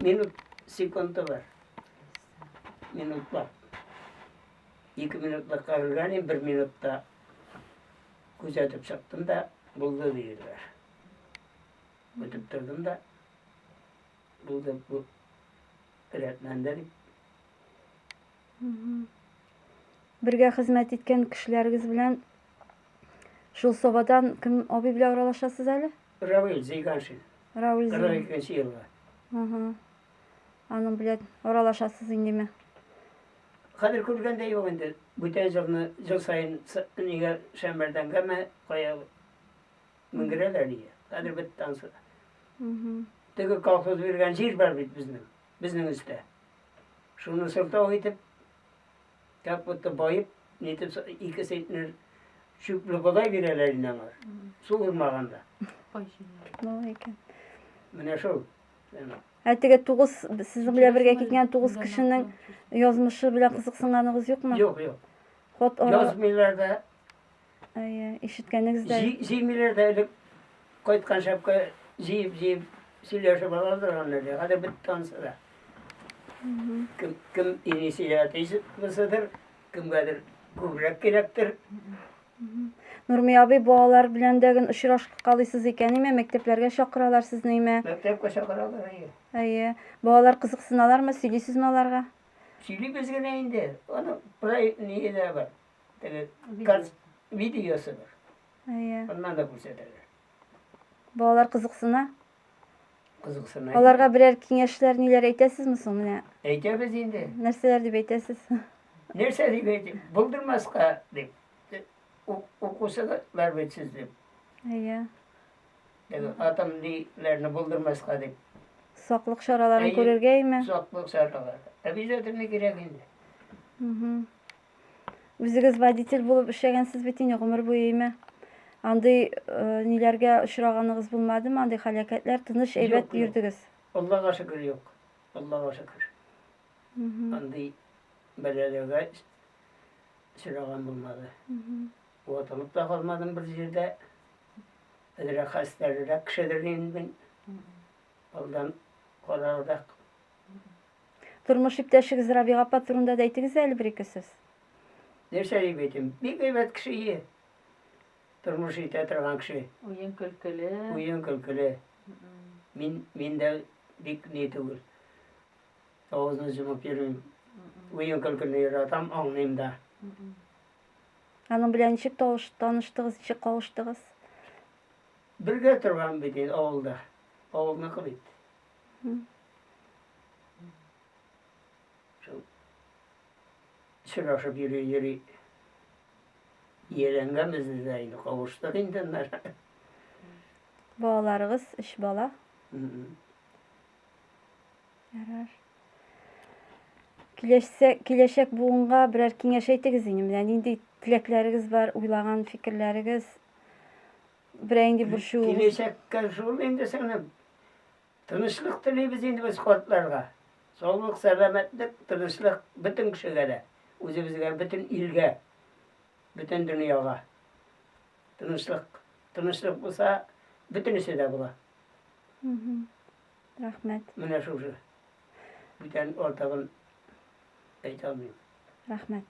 minut sekundu var. Minut var. 2 minutla kalırken 1 minutta gözetip çıktım da buldu diyorlar. Ötüp durdum da buldu bu öğretmenleri. Birge hizmet etken kişileriniz bilen şul sobadan kim abi bile aralaşasız әле? Ravil Zeyganşin. Raul Zin. 42 yılga. Anın bilen aralaşasız indimi? Kadir Kulgen'de yok indi. Bütün yıl sayın niye şemberden gelme koya mıngireler diye. Kadir bittan sonra. Teki kalkız vergen yer var bizning üstte. Şunu sırta oytup kapıtta bayıp netip iki seyitler şükrü kolay birelerinden var. Su vurmağında. No ekan. Mine şol. Әтеге 9 sizin bilen birge ketken 9 kişinin yazmışı bilen kızıksınlarınız yok mu? Yok. Hot Yazmıyorlarda, işitkeniniz de. ziymilarda öyle koytkan şapka ziyip silyaşı balardır onları. Hadi bittan sonra. Kim inisiyatisi mısıdır, kim kadir kubrek gerektir. Nurmi abi bağlar bilen degin ışıraşık kalıysız ekenime mekteplerge şakıralar siz neyme? Mektep şakaralar iyi. Bağlar kızıksınalar mı? Silisiz mi olarga? Sili bizge neyinde? Onu buraya niye de var? Kaç videosu var. Ondan da gösterirler. Bağlar kızıksına. Kızıksın. Olarga birer kengeşler neler eytesiz mi son? Eytemiz indi. Nerseler dip eytesiz? Nerse diyeydi? Buldurmaz ka deyip. Okusalar betsiz deyip. Atam dilerini buldurmaz ka deyip. Soklık şaralarını görürgeymi? Soklık şaralar. Biz ötürüne gerek indi. Bizigіз водитель bulup işlegensiz bitin ömür boyu emi. Anday nelerge uçurağınız bulmadı mı? Anday halaketler tınış eybet yürüdügüz. Allah'a şükür yok. Allah'a şükür. Anday belediye uçurağın bulmadı. Otolup da kalmadım bir yerde. Ödere hastalara kişilerin ben. Ondan kolardak. Turmuş ipteşigiz Rabiga apa turunda da eytigiz eli bir iki söz. Nerse diyebilirim? Bir kıymet kişiyi. Turmuş ite tırgan kişi. Uyun kılkılı. Min de dik niyeti var. Ağzını cımıp yerim. Uyun kılkılı yaratam anlayayım da. Anın bilen içip tanıştığız, içip kavuştığız. Birge turgan bidin oğulda. Oğulunu kılıp. Sıraşıp yürü. Yerengemiz de aynı kavuştuk insanlar. Bağlarınız, iş bala. Yarar. Kileşek buğunga birer kengeş eytigiz inim. Yani indi tilekleriniz var, uylagan fikirleriniz. Bireğindi burşuğunuz. Kileşek karşılığı indi sana. Tınışlık diliyiz indi biz kortlarga. Soğuk, selametlik, tınışlık bütün kişilere. Özümüzge, bütün ilge. Bütün dünyaya. Tınışlık bulsa bütün işi de bula. Rahmet. Mine şu. Bütün ortağın eytamıyım. Rahmet.